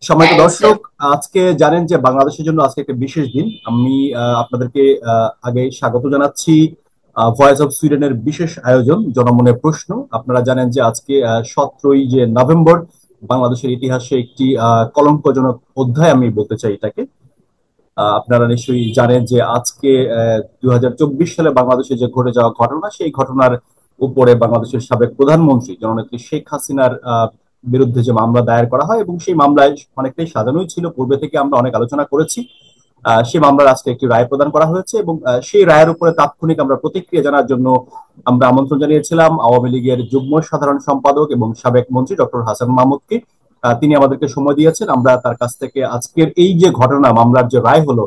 সম্মানিত দর্শক, আজকে জানেন যে বাংলাদেশের জন্য আজকে একটা বিশেষ দিন। আমি আপনাদেরকে আগে স্বাগত জানাচ্ছি ভয়েস অফ সুইডেনের বিশেষ আয়োজন জনমনের প্রশ্ন। আপনারা জানেন যে আজকে 17ই যে নভেম্বর বাংলাদেশের ইতিহাসে একটি কলঙ্কজনক অধ্যায় আমি বলতে চাই এটাকে। আপনারা নিশ্চয়ই জানেন যে আজকে 2024 সালে বাংলাদেশে যে ঘটে যাওয়া ঘটনা, সেই ঘটনার উপরে বাংলাদেশের সাবেক প্রধানমন্ত্রী জননেত্রী শেখ হাসিনার বিরুদ্ধে যে মামলা দায়ের করা হয় এবং সেই মামলায় অনেকটাই সাজানোই ছিল। পূর্বে থেকে আমরা অনেক আলোচনা করেছি। সেই মামলার আজকে একটি রায় প্রদান করা হয়েছে এবং সেই রায়ের উপরে তাৎক্ষণিক আমরা প্রতিক্রিয়া জানার জন্য আমরা আমন্ত্রণ জানিয়েছিলাম আওয়ামী লীগের যুগ্ম সাধারণ সম্পাদক এবং সাবেক মন্ত্রী ডক্টর হাসান মাহমুদকে। তিনি আমাদেরকে সময় দিয়েছেন। আমরা তার কাছ থেকে আজকের এই যে ঘটনা, মামলার যে রায় হলো,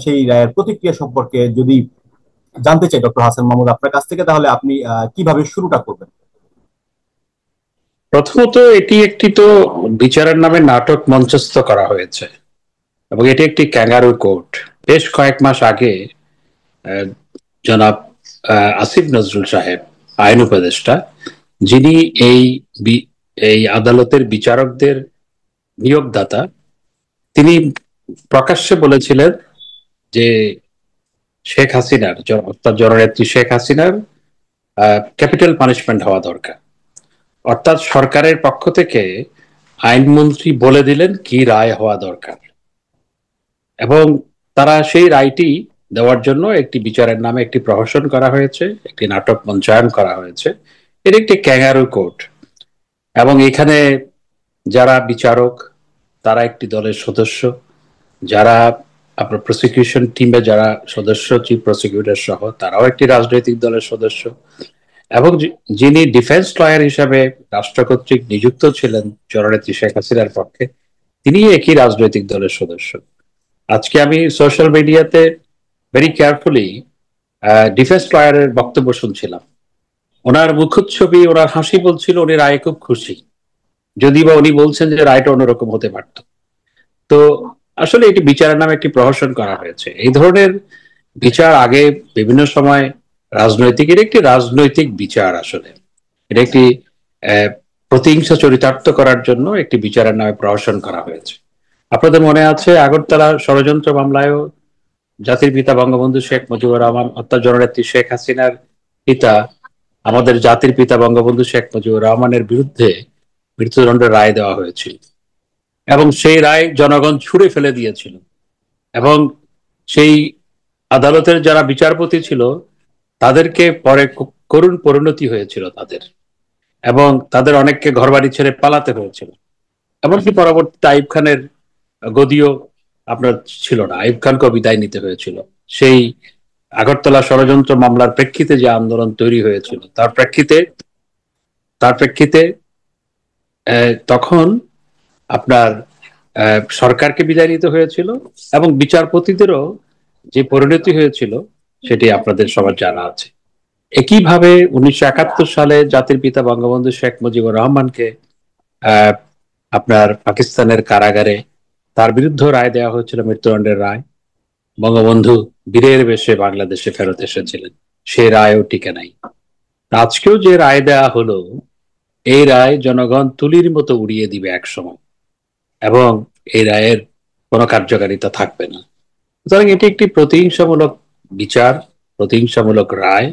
সেই রায়ের প্রতিক্রিয়া সম্পর্কে যদি জানতে চাই ডক্টর হাসান মাহমুদ আপনার কাছ থেকে, তাহলে আপনি কিভাবে শুরুটা করবেন? প্রথমত এটি একটি তো বিচারের নামে নাটক মঞ্চস্থ করা হয়েছে এবং এটি একটি ক্যাঙ্গারু কোর্ট। বেশ কয়েক মাস আগে আহ, জনাব আসিফ নজরুল সাহেব, আইন উপদেষ্টা, যিনি এই আদালতের বিচারকদের নিয়োগদাতা, তিনি প্রকাশ্যে বলেছিলেন যে শেখ হাসিনার অর্থাৎ জননেত্রী শেখ হাসিনার ক্যাপিটাল পানিশমেন্ট হওয়া দরকার। অর্থাৎ সরকারের পক্ষ থেকে আইনমন্ত্রী বলে দিলেন কি রায় হওয়া দরকার এবং তারা সেই রায়টি দেওয়ার জন্য একটি বিচারের নামে একটি প্রহসন করা হয়েছে, একটি নাটক মঞ্চায়ন করা হয়েছে। এর একটি ক্যাঙ্গারু কোর্ট এবং এখানে যারা বিচারক তারা একটি দলের সদস্য, যারা আপনার প্রসিকিউশন টিমে যারা সদস্য, চিফ প্রসিকিউটর সহ তারাও একটি রাজনৈতিক দলের সদস্য এবং যিনি ডিফেন্স লয়ার হিসাবে রাষ্ট্র কর্তৃক নিযুক্ত ছিলেন জননেত্রী শেখ হাসিনার পক্ষে, তিনি একই রাজনৈতিক দলের সদস্য। আজকে আমি সোশ্যাল মিডিয়াতে ভেরি কেয়ারফুলি ডিফেন্স লয়ারের বক্তব্য শুনছিলাম। ওনার মুখচ্ছবি, ওনার হাসি বলছিল উনি রায়ে খুব খুশি, যদি বা উনি বলছেন যে রায়টা অন্যরকম হতে পারত। তো আসলে এটি বিচারের নামে একটি প্রহসন করা হয়েছে। এই ধরনের বিচার আগে বিভিন্ন সময় এর একটি রাজনৈতিক বিচার, আসলে এটা একটি প্রতিহিংসা চরিতার্থ করার জন্য একটি বিচারের নামে প্রহসন করা হয়েছে। আপনাদের মনে আছে আগরতলা ষড়যন্ত্র মামলায়ও জাতির পিতা বঙ্গবন্ধু শেখ মুজিবুর রহমান অর্থাৎ জননেত্রী শেখ হাসিনার পিতা, আমাদের জাতির পিতা বঙ্গবন্ধু শেখ মুজিবুর রহমানের বিরুদ্ধে মৃত্যুদণ্ডের রায় দেওয়া হয়েছিল এবং সেই রায় জনগণ ছুঁড়ে ফেলে দিয়েছিল এবং সেই আদালতের যারা বিচারপতি ছিল তাদেরকে পরে খুব করুণ পরিণতি হয়েছিল তাদের, এবং তাদের অনেককে ঘরবাড়ি ছেড়ে পালাতে হয়েছিল। এমনকি পরবর্তীতে আইয়ুব খানের গদিও আপনার ছিল না, আইয়ুব খানকে বিদায় নিতে হয়েছিল। সেই আগরতলা ষড়যন্ত্র মামলার প্রেক্ষিতে যে আন্দোলন তৈরি হয়েছিল তার প্রেক্ষিতে তখন আপনার সরকারকে বিদায় নিতে হয়েছিল এবং বিচারপতিদেরও যে পরিণতি হয়েছিল সেটি আপনাদের সবার জানা আছে। একইভাবে 1971 সালে জাতির পিতা বঙ্গবন্ধু শেখ মুজিবুর রহমানকে আহ আপনার পাকিস্তানের কারাগারে তার বিরুদ্ধে রায় দেওয়া হয়েছিল, মৃত্যুদণ্ডের রায়। বঙ্গবন্ধু বীরের বেশে বাংলাদেশে ফেরত এসেছিলেন, সে রায়ও টিকে নাই। আজকেও যে রায় দেওয়া হলো, এই রায় জনগণ তুলির মতো উড়িয়ে দিবে এক সময় এবং এই রায়ের কোনো কার্যকারিতা থাকবে না। সুতরাং এটি একটি প্রতিহিংসামূলক বিচার, প্রতিহিংসামূলক রায়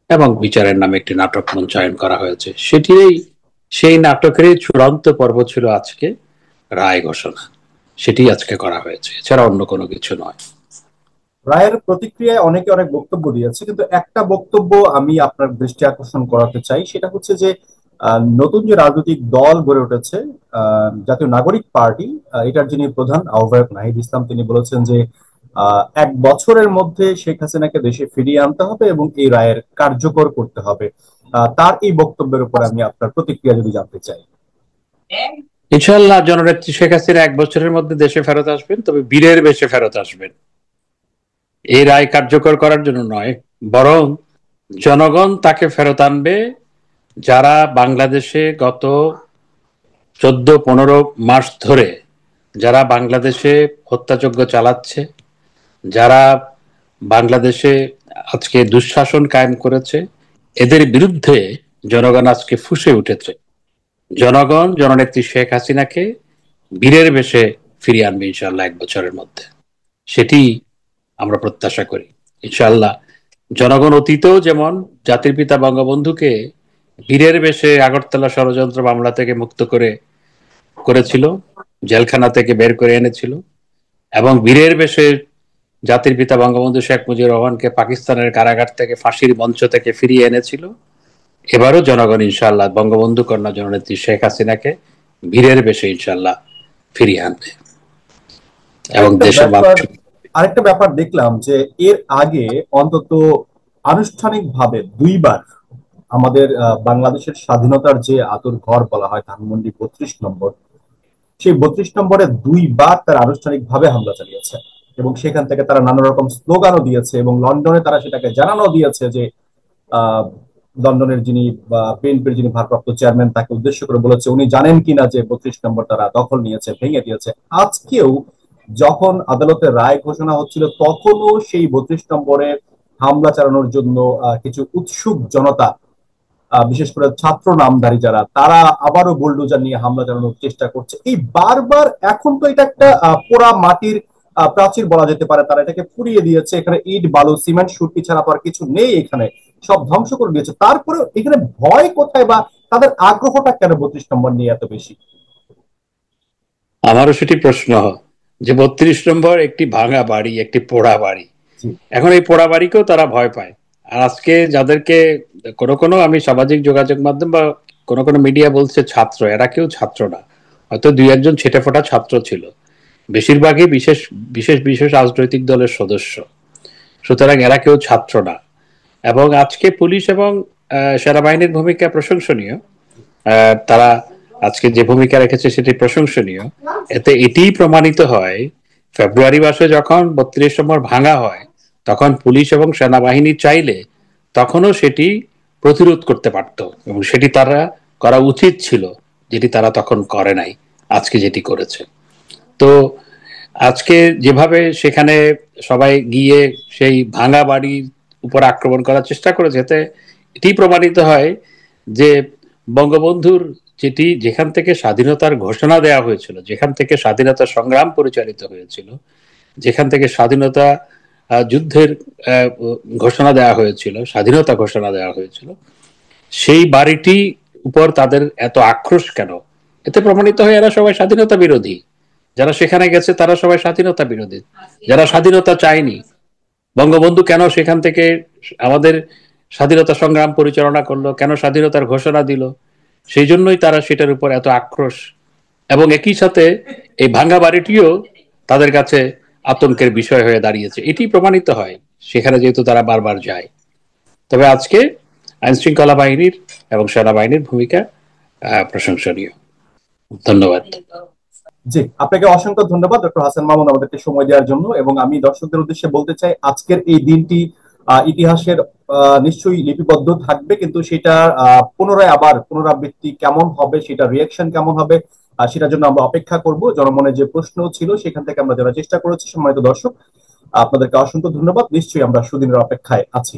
এবং বিচারের নামে একটি নাটক মঞ্চায়ন করা হয়েছে। সেই নাটকেরই চূড়ান্ত পর্ব ছিল আজকে রায় ঘোষণা, সেটি আজকে করা হয়েছে, এছাড়া অন্য কোনো কিছু নয়। রায়ের প্রতিক্রিয়ায় অনেকে অনেক বক্তব্য দিয়েছে, কিন্তু একটা বক্তব্য আমি আপনার দৃষ্টি আকর্ষণ করাতে চাই। সেটা হচ্ছে যে নতুন যে রাজনৈতিক দল গড়ে উঠেছে, জাতীয় নাগরিক পার্টি, এটার যিনি প্রধান আহ্বায়ক নাহিদ ইসলাম, তিনি বলেছেন যে 1 বছরের মধ্যে শেখ হাসিনাকে দেশে ফিরিয়ে আনতে হবে এবং এই রায়ের কার্যকর করতে হবে। তার এই বক্তব্যের উপর আমি আপনার প্রতিক্রিয়া যদি জানতে চাই। ইনশাআল্লাহ জননেত্রী শেখ হাসিনা 1 বছরের মধ্যে দেশে ফেরত আসবেন, তবে বীরের বেশে ফেরত আসবেন। এই রায় কার্যকর করার জন্য নয়, বরং জনগণ তাকে ফেরত আনবে যারা বাংলাদেশে গত 14-15 মাস ধরে যারা বাংলাদেশে হত্যাযজ্ঞ চালাচ্ছে, যারা বাংলাদেশে আজকে দুঃশাসন কায়েম করেছে, এদের বিরুদ্ধে জনগণ আজকে ফুঁসে উঠেছে। জনগণ জননেত্রী শেখ হাসিনাকে বীরের বেশে ফিরিয়ে আনবে ইনশাআল্লাহ 1 বছরের মধ্যে। সেটি আমরা প্রত্যাশা করি ইনশাআল্লাহ। জনগণ অতীতেও যেমন জাতির পিতা বঙ্গবন্ধুকে বীরের বেশে আগরতলা ষড়যন্ত্র মামলা থেকে মুক্ত করেছিল, জেলখানা থেকে বের করে এনেছিল, এবং বীরের বেশে জাতির পিতা বঙ্গবন্ধু শেখ মুজিবুর রহমানকে পাকিস্তানের কারাগার থেকে ফাঁসির মঞ্চ থেকে ফিরিয়ে এনেছিল, এবারও জনগণ ইনশাআল্লাহ বঙ্গবন্ধু কন্যা জননেত্রী শেখ হাসিনাকে বীরের বেশে ইনশাআল্লাহ ফিরিয়ে আনবে এবং দেশের মানুষ। আরেকটা ব্যাপার দেখলাম যে এর আগে অন্তত আনুষ্ঠানিকভাবে দুইবার আমাদের বাংলাদেশের স্বাধীনতার যে আতুর ঘর বলা হয় ধানমন্ডি 32 নম্বর, সেই 32 নম্বরে দুইবার তারা আনুষ্ঠানিকভাবে হামলা চালিয়েছে এবং সেখান থেকে তারা নানা রকম স্লোগানও দিয়েছে এবং লন্ডনে তারা সেটাকে জানানো দিয়েছে যে আহ লন্ডনের যিনি বিএনপির যিনি ভারপ্রাপ্ত চেয়ারম্যান তাকে উদ্দেশ্য করে বলেছে উনি জানেন কিনা যে 32 নম্বর তারা দখল নিয়েছে, ভেঙে দিয়েছে। আজকেও যখন আদালতের রায় ঘোষণা হচ্ছিল তখনও সেই 32 নম্বরে হামলা চালানোর জন্য কিছু উৎসুক জনতা, বিশেষ করে ছাত্র নামধারী যারা, তারা আবারও বুলডোজার নিয়ে হামলা চালানোর চেষ্টা করছে। এই বারবার এখন তো এটা একটা পোড়া মাটির প্রাচীর বলা যেতে পারে, তারা এটাকে পুড়িয়ে দিয়েছে, এখানে ইট বালু সিমেন্ট সুরকি ছাড়া তো আর কিছু নেই, এখানে সব ধ্বংস করে দিয়েছে। তারপরে এখানে ভয় কোথায় বা তাদের আগ্রহটা কেন 32 নম্বর নিয়ে এত বেশি? আমারও সেটি প্রশ্ন যে 32 নম্বর একটি ভাঙা বাড়ি, একটি পোড়া বাড়ি, এখন এই পোড়া বাড়িকেও তারা ভয় পায়। আর আজকে যাদেরকে কোনো কোনো আমি সামাজিক যোগাযোগ মাধ্যম বা কোনো কোনো মিডিয়া বলছে ছাত্র, এরা কেউ ছাত্র না, হয়তো 2-1 ছেটে ফোটা ছাত্র ছিল, বেশিরভাগই বিশেষ বিশেষ বিশেষ রাজনৈতিক দলের সদস্য, সুতরাং এরা কেউ ছাত্র না। এবং আজকে পুলিশ এবং সেনাবাহিনীর ভূমিকা প্রশংসনীয়, তারা আজকে যে ভূমিকা রেখেছে সেটি প্রশংসনীয়। এতে এটিই প্রমাণিত হয় ফেব্রুয়ারি মাসে যখন 32 নম্বর ভাঙা হয় তখন পুলিশ এবং সেনাবাহিনী চাইলে তখনও সেটি প্রতিরোধ করতে পারত এবং সেটি তারা করা উচিত ছিল, যেটি তারা তখন করে নাই, আজকে যেটি করেছে। তো আজকে যেভাবে সেখানে সবাই গিয়ে সেই ভাঙা বাড়ির উপর আক্রমণ করার চেষ্টা করেছে, এতে এটি প্রমাণিত হয় যে বঙ্গবন্ধুর যেখান থেকে স্বাধীনতার ঘোষণা দেওয়া হয়েছিল, যেখান থেকে স্বাধীনতা সংগ্রাম পরিচালিত হয়েছিল, যেখান থেকে স্বাধীনতা যুদ্ধের ঘোষণা দেওয়া হয়েছিল, স্বাধীনতা ঘোষণা দেওয়া হয়েছিল, সেই বাড়িটি উপর তাদের এত আক্রোশ কেন? এতে প্রমাণিত হয় এরা সবাই স্বাধীনতা বিরোধী। যারা সেখানে গেছে তারা সবাই স্বাধীনতা বিরোধী, যারা স্বাধীনতা চায়নি। বঙ্গবন্ধু কেন সেখান থেকে আমাদের স্বাধীনতা সংগ্রাম পরিচালনা করলো, কেন স্বাধীনতার ঘোষণা দিল, সেই জন্যই তারা সেটার উপর এত আক্রোশ। এবং একই সাথে এই ভাঙ্গা বাড়িটিও তাদের কাছে আতঙ্কের বিষয় হয়ে দাঁড়িয়েছে, এটি প্রমাণিত হয় সেখানে যেহেতু তারা বারবার যায়। তবে আজকে আইন শৃঙ্খলা বাহিনীর এবং সেনাবাহিনীর ভূমিকা প্রশংসনীয়। ধন্যবাদ। জি, আপনাকে অসংখ্য ধন্যবাদ ডক্টর হাসান মামুন আমাদেরকে সময় দেওয়ার জন্য। এবং আমি দর্শকদের উদ্দেশ্যে বলতে চাই আজকের এই দিনটি ইতিহাসের নিশ্চয়ই লিপিবদ্ধ থাকবে, কিন্তু সেটা পুনরায় আবার পুনরাবৃত্তি কেমন হবে, সেটা রিয়াকশন কেমন হবে, সেটার জন্য আমরা অপেক্ষা করব। জনমনে যে প্রশ্ন ছিল সেখান থেকে আমরা যারা চেষ্টা করেছি। সম্মানিত দর্শক, আপনাদেরকে অসংখ্য ধন্যবাদ। নিশ্চয়ই আমরা সুদিনের অপেক্ষায় আছি।